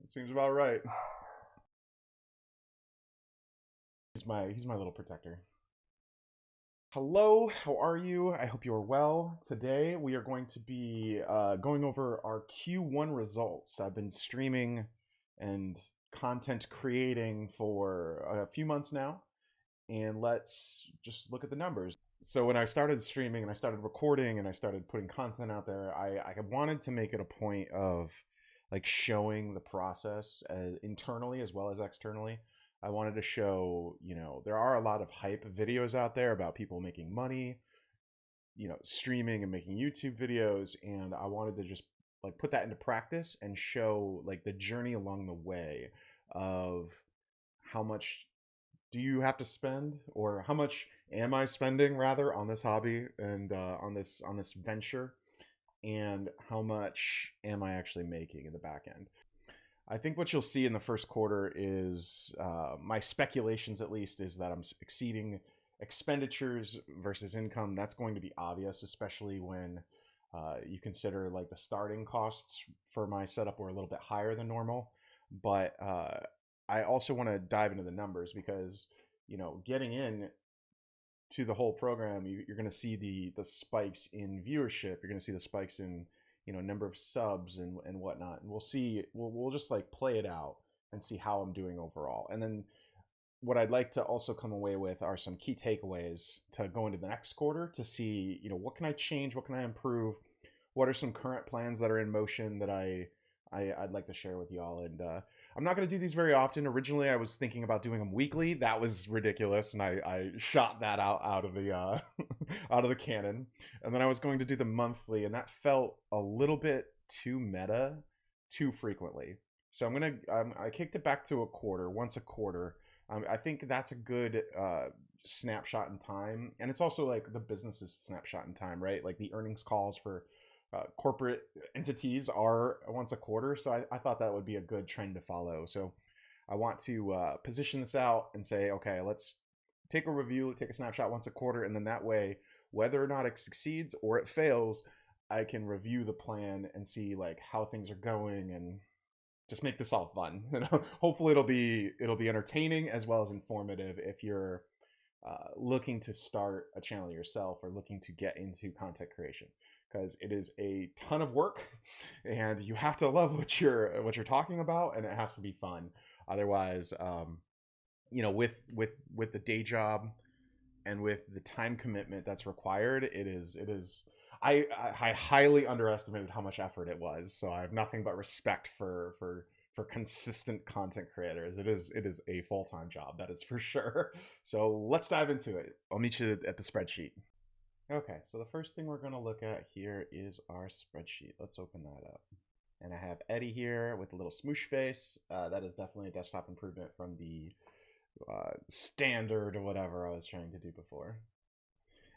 Seems about right. He's my little protector. Hello, how are you? I hope you are well. Today we are going to be going over our Q1 results. I've been streaming and content creating for a few months now, and let's just look at the numbers. So when I started streaming and I started recording and I started putting content out there, I wanted to make it a point of like showing the process internally as well as externally. I wanted to show, there are a lot of hype videos out there about people making money, streaming and making YouTube videos, and I wanted to just like put that into practice and show like the journey along the way of how much do you have to spend, or how much am I spending rather on this hobby and on this venture, and how much am I actually making in the back end. I think what you'll see in the first quarter is my speculations, at least, is that I'm exceeding expenditures versus income. That's going to be obvious, especially when you consider like the starting costs for my setup were a little bit higher than normal. But I also want to dive into the numbers because getting in to the whole program, you're going to see the spikes in viewership. You're going to see the spikes in number of subs and whatnot. And we'll see. We'll just like play it out and see how I'm doing overall. And then what I'd like to also come away with are some key takeaways to go into the next quarter to see what can I change, what can I improve, what are some current plans that are in motion that I'd like to share with y'all. And I'm not going to do these very often. Originally, I was thinking about doing them weekly. That was ridiculous, and I shot that out of the out of the cannon. And then I was going to do them monthly, and that felt a little bit too meta, too frequently. So I kicked it back to a quarter, once a quarter. I think that's a good snapshot in time, and it's also like the business's snapshot in time, right? Like the earnings calls for corporate entities are once a quarter. So I thought that would be a good trend to follow. So I want to position this out and say, okay, let's take a review, take a snapshot once a quarter. And then that way, whether or not it succeeds or it fails, I can review the plan and see like how things are going and just make this all fun. Hopefully it'll be entertaining as well as informative if you're looking to start a channel yourself or looking to get into content creation, because it is a ton of work and you have to love what you're talking about, and it has to be fun. Otherwise, with the day job and with the time commitment that's required, it is I highly underestimated how much effort it was. So I have nothing but respect for consistent content creators. It is a full-time job, that is for sure. So let's dive into it. I'll meet you at the spreadsheet. Okay, so the first thing we're going to look at here is our spreadsheet. Let's open that up. And I have Eddie here with a little smoosh face. That is definitely a desktop improvement from the standard or whatever I was trying to do before.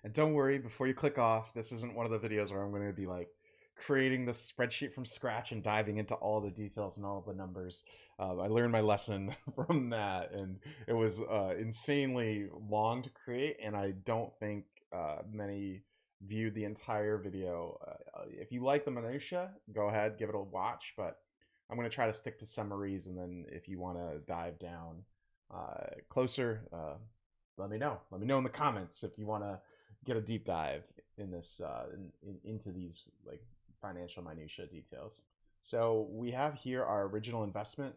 And don't worry, before you click off, this isn't one of the videos where I'm going to be like creating the spreadsheet from scratch and diving into all the details and all the numbers. I learned my lesson from that, and it was insanely long to create, and I don't think many viewed the entire video. If you like the minutia, go ahead, give it a watch, but I'm going to try to stick to summaries, and then if you want to dive down closer, let me know. Let me know in the comments if you want to get a deep dive in this into these like financial minutia details. So we have here our original investment.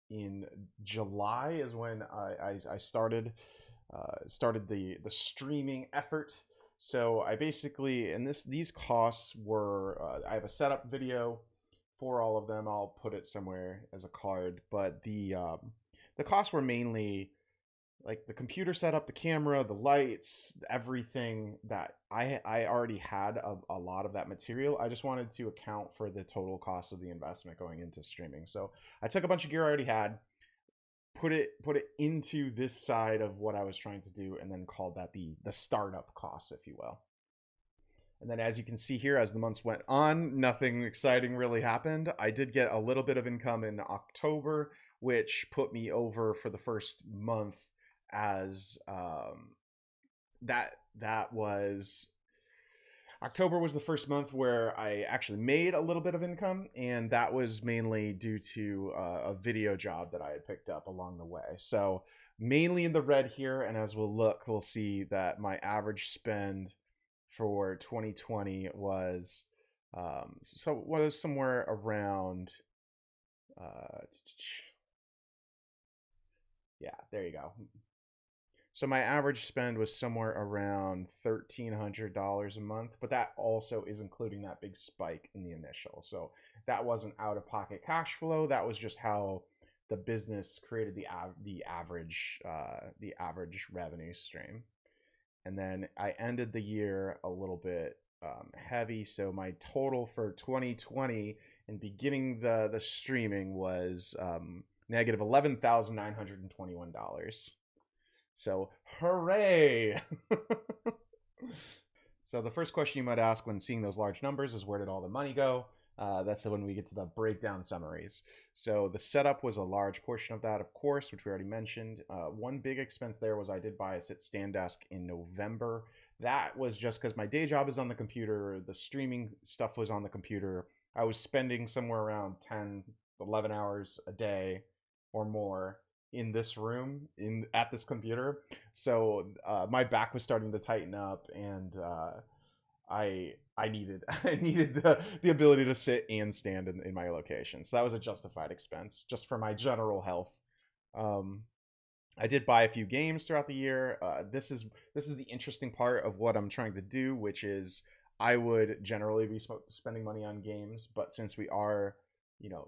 In July is when I started the streaming effort. So I basically, and these costs were I have a setup video for all of them. I'll put it somewhere as a card, but the costs were mainly like the computer setup, the camera, the lights, everything that I already had a lot of that material. I just wanted to account for the total cost of the investment going into streaming. So I took a bunch of gear I already had, put it into this side of what I was trying to do, and then called that the startup costs, if you will. And then as you can see here, as the months went on, nothing exciting really happened. I did get a little bit of income in October, which put me over for the first month as that was October was the first month where I actually made a little bit of income, and that was mainly due to a video job that I had picked up along the way. So mainly in the red here, and as we'll look, we'll see that my average spend for 2020 was somewhere around uh, yeah, there you go. So my average spend was somewhere around $1,300 a month, but that also is including that big spike in the initial. So that wasn't out of pocket cash flow. That was just how the business created the average revenue stream. And then I ended the year a little bit heavy. So my total for 2020 and beginning the streaming was negative $11,921. So, hooray! So, the first question you might ask when seeing those large numbers is where did all the money go? That's when we get to the breakdown summaries. So, the setup was a large portion of that, of course, which we already mentioned. One big expense there was I did buy a sit stand desk in November. That was just because my day job is on the computer, the streaming stuff was on the computer. I was spending somewhere around 10, 11 hours a day or more in this room at this computer. So my back was starting to tighten up, and I needed I needed the ability to sit and stand in my location. So that was a justified expense just for my general health. Um, I did buy a few games throughout the year. This is the interesting part of what I'm trying to do, which is I would generally be spending money on games, but since we are,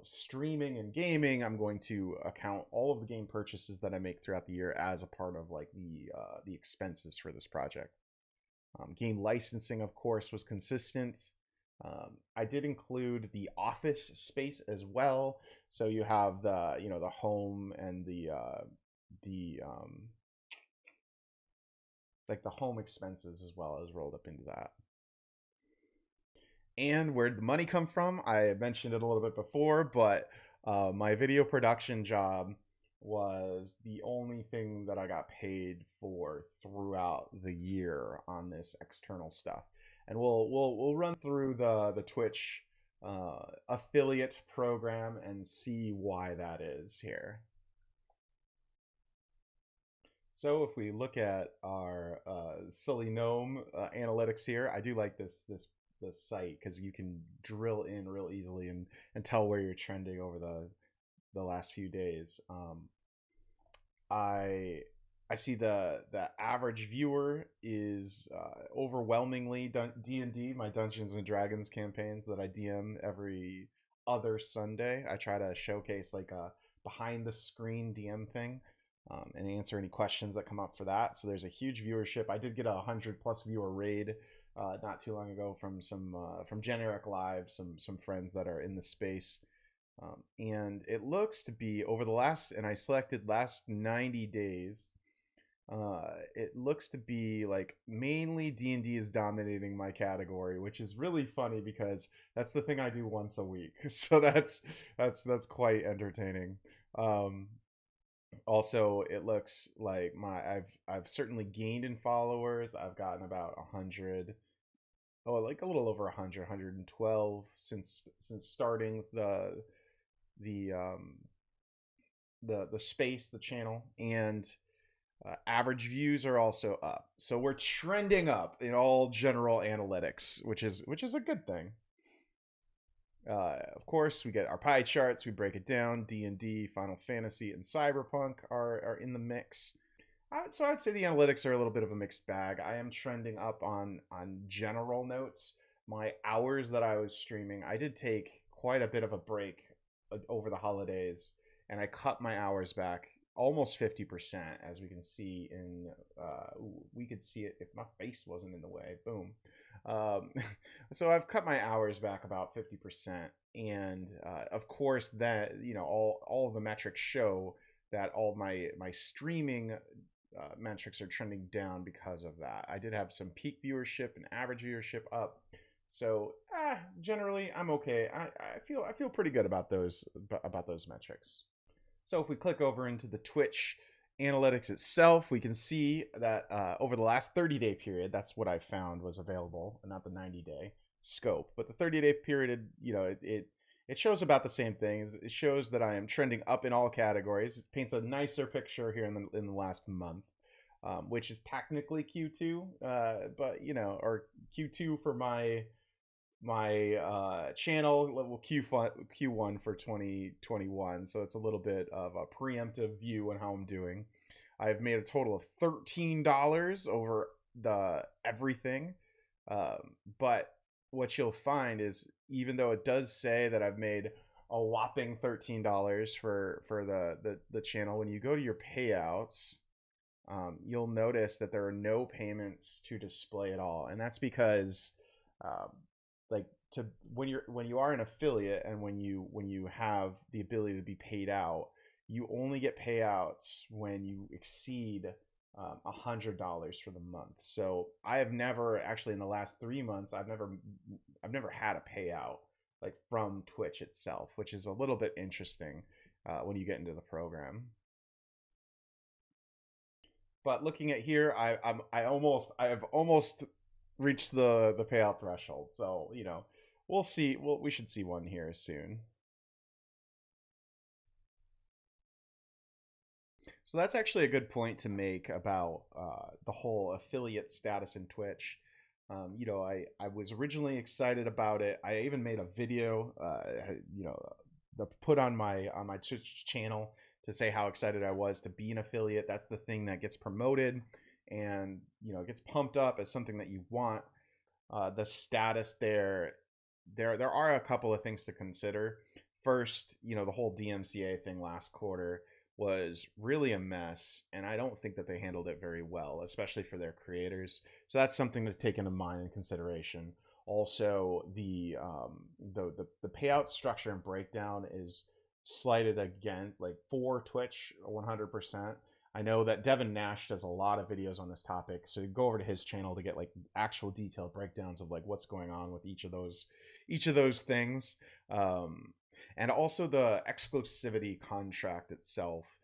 streaming and gaming, I'm going to account all of the game purchases that I make throughout the year as a part of like the expenses for this project. Game licensing, of course, was consistent. I did include the office space as well, so you have the home and the like the home expenses as well as rolled up into that. And where did the money come from? I mentioned it a little bit before, but my video production job was the only thing that I got paid for throughout the year on this external stuff. And we'll run through the Twitch affiliate program and see why that is here. So if we look at our silly gnome analytics here, I do like this site because you can drill in real easily and tell where you're trending over the last few days. I I see the average viewer is overwhelmingly D&D, my Dungeons and Dragons campaigns that I DM every other Sunday. I try to showcase like a behind the screen DM thing, and answer any questions that come up for that. So there's a huge viewership. I did get 100+ viewer raid not too long ago from some from Generic Live, some friends that are in the space. And it looks to be over the last, and I selected last 90 days. It looks to be like mainly D&D is dominating my category, which is really funny because that's the thing I do once a week. So that's quite entertaining. Um, Also, it looks like I've certainly gained in followers. I've gotten about 100, oh, like a little over 100, 112 since starting the the space, the channel, and average views are also up. So we're trending up in all general analytics, which is a good thing. Of course, we get our pie charts. We break it down. D&D, Final Fantasy, and Cyberpunk are in the mix. So I'd say the analytics are a little bit of a mixed bag. I am trending up on general notes. My hours that I was streaming, I did take quite a bit of a break over the holidays, and I cut my hours back almost 50%, as we can see in. We could see it if my face wasn't in the way. Boom. Um, so I've cut my hours back about 50%, and of course that all of the metrics show that all my streaming metrics are trending down because of that. I did have some peak viewership and average viewership up, so generally I'm okay. I feel pretty good about those metrics. So if we click over into the Twitch analytics itself, we can see that over the last 30-day period, that's what I found was available, not the 90-day scope, but the 30-day period, it shows about the same things. It shows that I am trending up in all categories. It paints a nicer picture here in the last month, which is technically Q2, but or Q2 for my channel, level Q1 for 2021. So it's a little bit of a preemptive view on how I'm doing. I've made a total of $13 over the everything, but what you'll find is, even though it does say that I've made a whopping $13 for the channel, when you go to your payouts, you'll notice that there are no payments to display at all, and that's because like to when you are an affiliate, and when you have the ability to be paid out, you only get payouts when you exceed $100 for the month. So I have never actually, in the last 3 months, I've never had a payout like from Twitch itself, which is a little bit interesting when you get into the program. But looking at here, I have almost reached the payout threshold. So we'll see. We should see one here soon. So that's actually a good point to make about the whole affiliate status in Twitch. I was originally excited about it. I even made a video, put on my Twitch channel to say how excited I was to be an affiliate. That's the thing that gets promoted and gets pumped up as something that you want. The status there are a couple of things to consider. First, the whole DMCA thing last quarter was really a mess, and I don't think that they handled it very well, especially for their creators. So that's something to take into mind and consideration. Also, the payout structure and breakdown is slighted again, like for Twitch 100%. I know that Devin Nash does a lot of videos on this topic, so you go over to his channel to get like actual detailed breakdowns of like what's going on with each of those things. And also the exclusivity contract itself.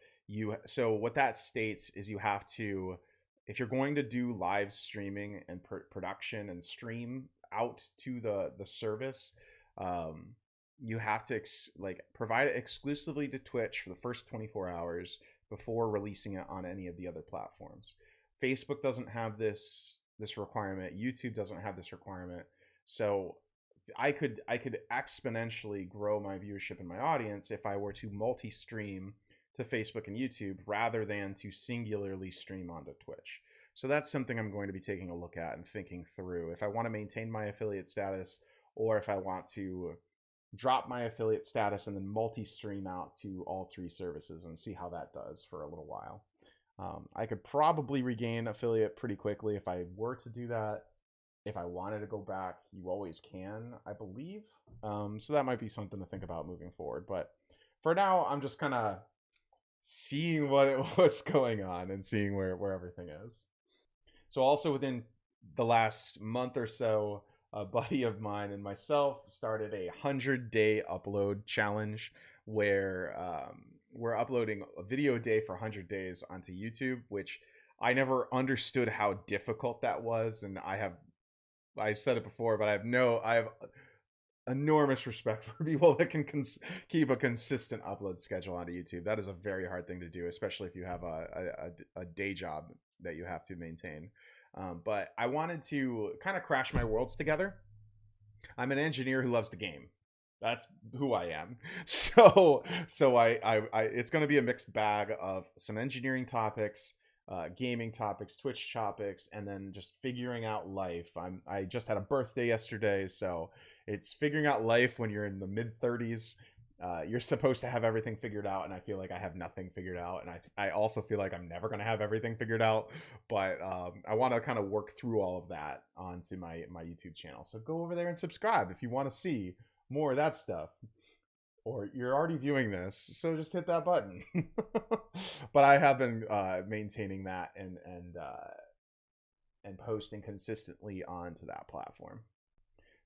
So what that states is you have to, if you're going to do live streaming and production and stream out to the service, you have to provide it exclusively to Twitch for the first 24 hours before releasing it on any of the other platforms. Facebook doesn't have this requirement. YouTube doesn't have this requirement. So I could exponentially grow my viewership and my audience if I were to multi-stream to Facebook and YouTube rather than to singularly stream onto Twitch. So that's something I'm going to be taking a look at and thinking through if I want to maintain my affiliate status, or if I want to drop my affiliate status and then multi-stream out to all three services and see how that does for a little while. I could probably regain affiliate pretty quickly if I were to do that. If I wanted to go back, you always can, I believe. So that might be something to think about moving forward. But for now, I'm just kind of seeing what's going on and seeing where everything is. So also within the last month or so, a buddy of mine and myself started a 100-day upload challenge where we're uploading a video a day for 100 days onto YouTube, which I never understood how difficult that was. And I said it before, but I have enormous respect for people that can keep a consistent upload schedule onto YouTube. That is a very hard thing to do, especially if you have a day job that you have to maintain. But I wanted to kind of crash my worlds together. I'm an engineer who loves to game. That's who I am. So I it's going to be a mixed bag of some engineering topics, gaming topics, Twitch topics, and then just figuring out life. I just had a birthday yesterday, so it's figuring out life when you're in the mid-30s. You're supposed to have everything figured out, and I feel like I have nothing figured out, and I also feel like I'm never going to have everything figured out, but I want to kind of work through all of that onto my YouTube channel. So go over there and subscribe if you want to see more of that stuff. Or you're already viewing this, so just hit that button. But I have been maintaining that and posting consistently onto that platform.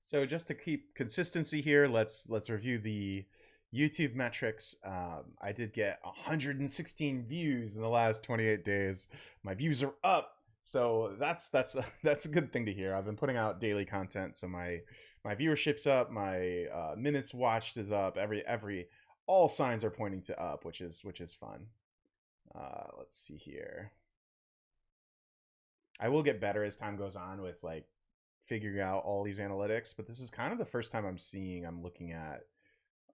So just to keep consistency here, let's review the YouTube metrics. I did get 116 views in the last 28 days. My views are up, so that's a good thing to hear. I've been putting out daily content, so my viewership's up, my minutes watched is up. Every all signs are pointing to up, which is fun. Let's see here. I will get better as time goes on with like figuring out all these analytics, but this is kind of the first time I'm looking at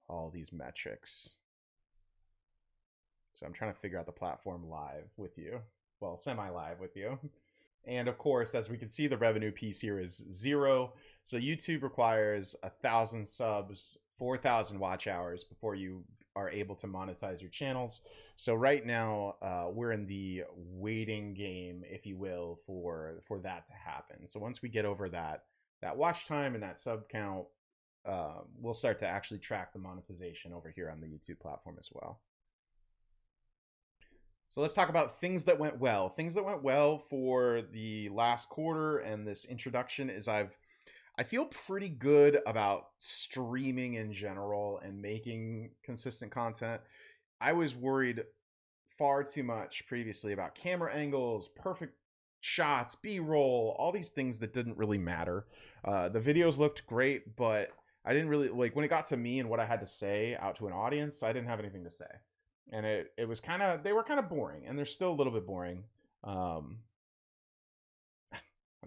all these metrics. So I'm trying to figure out the platform live with you. Well, semi-live with you. And of course, as we can see, the revenue piece here is 0. So YouTube requires 1,000 subs, 4,000 watch hours before you are able to monetize your channels. So right now, we're in the waiting game, if you will, for that to happen. So once we get over that watch time and that sub count, we'll start to actually track the monetization over here on the YouTube platform as well. So let's talk about things that went well. Things that went well for the last quarter and this introduction is I feel pretty good about streaming in general and making consistent content. I was worried far too much previously about camera angles, perfect shots, B-roll, all these things that didn't really matter. The videos looked great, but I didn't really, like, when it got to me and what I had to say out to an audience, I didn't have anything to say. And it was kind of, they were kind of boring, and they're still a little bit boring. I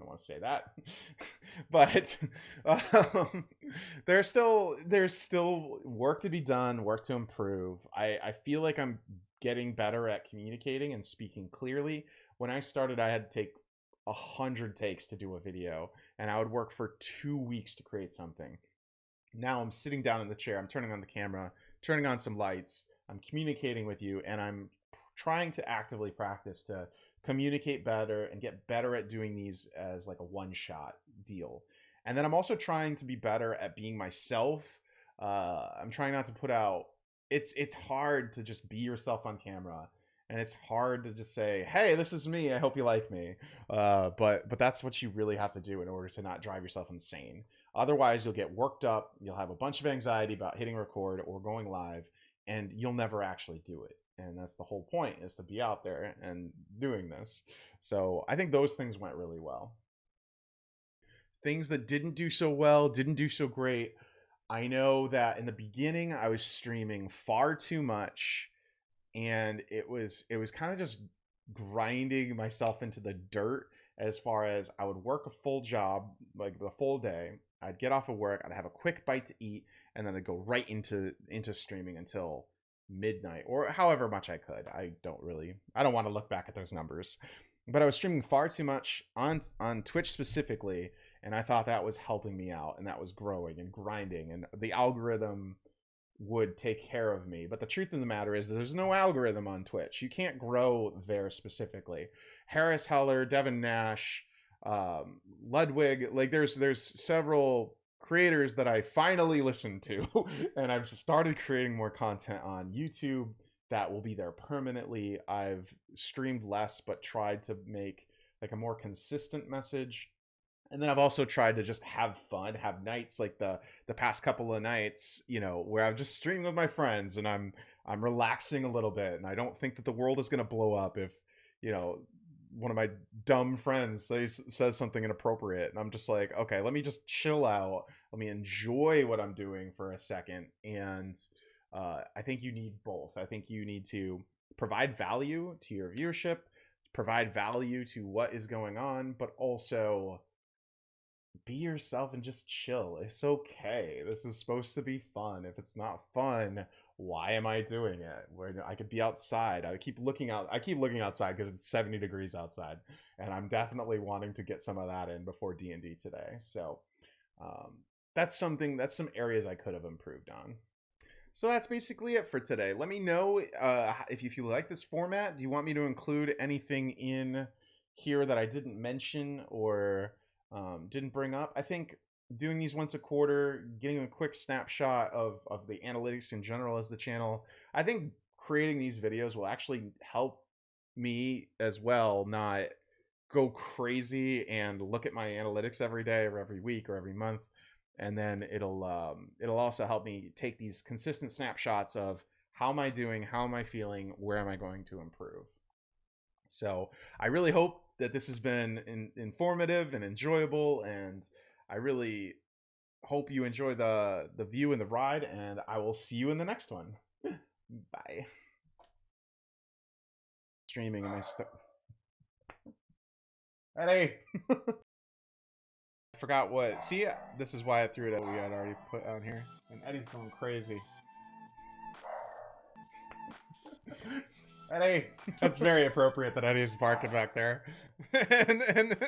don't want to say that, but there's still work to be done, work to improve. I feel like I'm getting better at communicating and speaking clearly. When I started, I had to take 100 takes to do a video, and I would work for 2 weeks to create something. Now I'm sitting down in the chair, I'm turning on the camera, turning on some lights, I'm communicating with you, and I'm trying to actively practice to communicate better and get better at doing these as like a one-shot deal. And then I'm also trying to be better at being myself. I'm trying not to put out, it's hard to just be yourself on camera, and it's hard to just say, hey, this is me, I hope you like me. But that's what you really have to do in order to not drive yourself insane. Otherwise, you'll get worked up, you'll have a bunch of anxiety about hitting record or going live, and you'll never actually do it. And that's the whole point, is to be out there and doing this. So I think those things went really well. Things that didn't do so well, didn't do so great. I know that in the beginning I was streaming far too much, and it was kind of just grinding myself into the dirt, as far as I would work a full job, like the full day. I'd get off of work, I'd have a quick bite to eat, and then I'd go right into streaming until midnight or however much I could. I don't want to look back at those numbers, but I was streaming far too much on Twitch specifically, and I thought that was helping me out, and that was growing and grinding, and the algorithm would take care of me. But the truth of the matter is there's no algorithm on Twitch. You can't grow there specifically. Harris Heller, Devin Nash, Ludwig, like there's several creators that I finally listened to and I've started creating more content on YouTube that will be there permanently. I've streamed less but tried to make like a more consistent message. And then I've also tried to just have fun, have nights like the past couple of nights, you know, where I've just streamed with my friends and I'm relaxing a little bit, and I don't think that the world is going to blow up if, you know, one of my dumb friends says something inappropriate, and I'm just like, okay, let me just chill out, let me enjoy what I'm doing for a second. And I think you need both. I think you need to provide value to your viewership, provide value to what is going on, but also be yourself and just chill. It's okay. This is supposed to be fun. If it's not fun, why am I doing it? Where I could be outside. I keep looking outside because it's 70 degrees outside, and I'm definitely wanting to get some of that in before D&D today. So that's some areas I could have improved on. So that's basically it for today. Let me know if you like this format. Do you want me to include anything in here that I didn't mention or didn't bring up? I think doing these once a quarter, getting a quick snapshot of the analytics in general as the channel, I think creating these videos will actually help me as well not go crazy and look at my analytics every day or every week or every month and then it'll also help me take these consistent snapshots of how am I doing, how am I feeling, where am I going to improve. So I really hope that this has been informative and enjoyable, and I really hope you enjoy the view and the ride, and I will see you in the next one. Bye. Streaming and my stuff. Eddie! I forgot what. See, this is why I threw it at what we had already put on here. And Eddie's going crazy. Eddie! That's very appropriate that Eddie's barking back there. and